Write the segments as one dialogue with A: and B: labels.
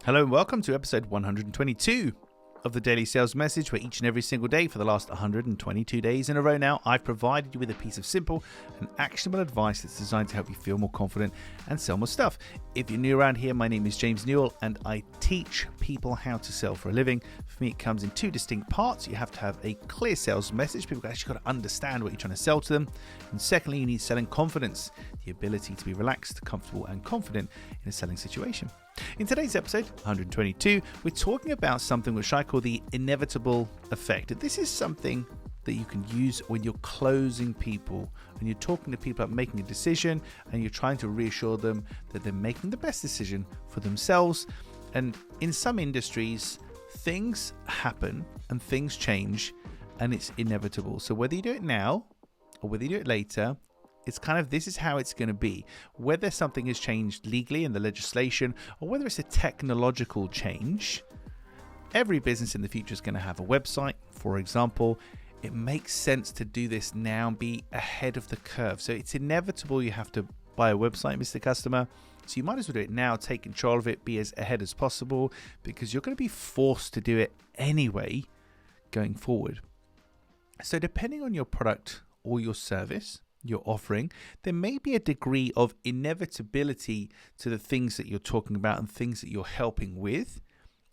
A: Hello and welcome to episode 122 of the Daily Sales Message, where each and every single day for the last 122 days in a row now, I've provided you with a piece of simple and actionable advice that's designed to help you feel more confident and sell more stuff. If you're new around here, my name is James Newell and I teach people how to sell for a living. For me, it comes in two distinct parts. You have to have a clear sales message. People actually got to understand what you're trying to sell to them. And secondly, you need selling confidence, the ability to be relaxed, comfortable and confident in a selling situation. In today's episode, 122, we're talking about something which I call the inevitable effect. This is something that you can use when you're closing people, when you're talking to people about making a decision and you're trying to reassure them that they're making the best decision for themselves. And in some industries, things happen and things change and it's inevitable. So whether you do it now or whether you do it later, it's kind of, this is how it's going to be. Whether something has changed legally in the legislation or whether it's a technological change, every business in the future is going to have a website, for example. It makes sense to do this now and be ahead of the curve. So it's inevitable you have to buy a website, Mr. Customer. So you might as well do it now, take control of it, be as ahead as possible, because you're going to be forced to do it anyway going forward. So depending on your product or your service you're offering, there may be a degree of inevitability to the things that you're talking about and things that you're helping with.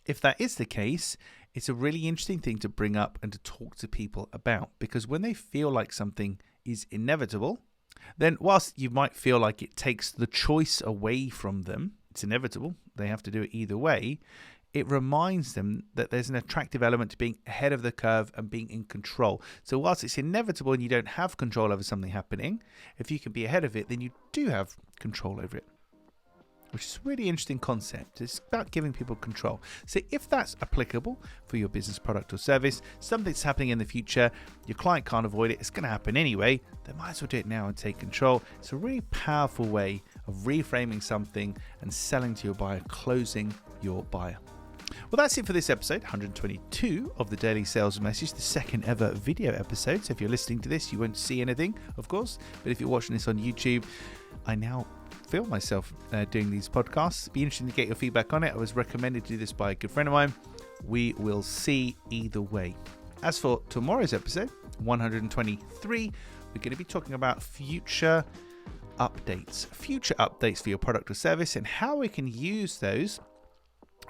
A: If that is the case, it's a really interesting thing to bring up and to talk to people about, because when they feel like something is inevitable, then whilst you might feel like it takes the choice away from them, it's inevitable, they have to do it either way, it reminds them that there's an attractive element to being ahead of the curve and being in control. So whilst it's inevitable and you don't have control over something happening, if you can be ahead of it, then you do have control over it, which is a really interesting concept. It's about giving people control. So if that's applicable for your business, product or service, something's happening in the future, your client can't avoid it, it's going to happen anyway, they might as well do it now and take control. It's a really powerful way of reframing something and selling to your buyer, closing your buyer. Well, that's it for this episode, 122 of the Daily Sales Message, the second ever video episode. So if you're listening to this, you won't see anything, of course. But if you're watching this on YouTube, I now film myself doing these podcasts. It'd be interesting to get your feedback on it. I was recommended to do this by a good friend of mine. We will see either way. As for tomorrow's episode, 123, we're going to be talking about future updates for your product or service and how we can use those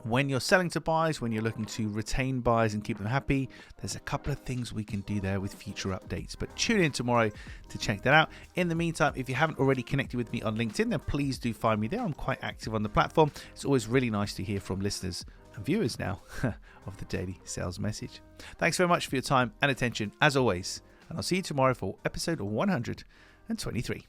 A: when you're selling to buyers, when you're looking to retain buyers and keep them happy. There's a couple of things we can do there with future updates, but tune in tomorrow to check that out. In the meantime, if you haven't already connected with me on LinkedIn, then please do find me there. I'm quite active on the platform. It's always really nice to hear from listeners and viewers now of the Daily Sales Message. Thanks very much for your time and attention as always, and I'll see you tomorrow for episode 123.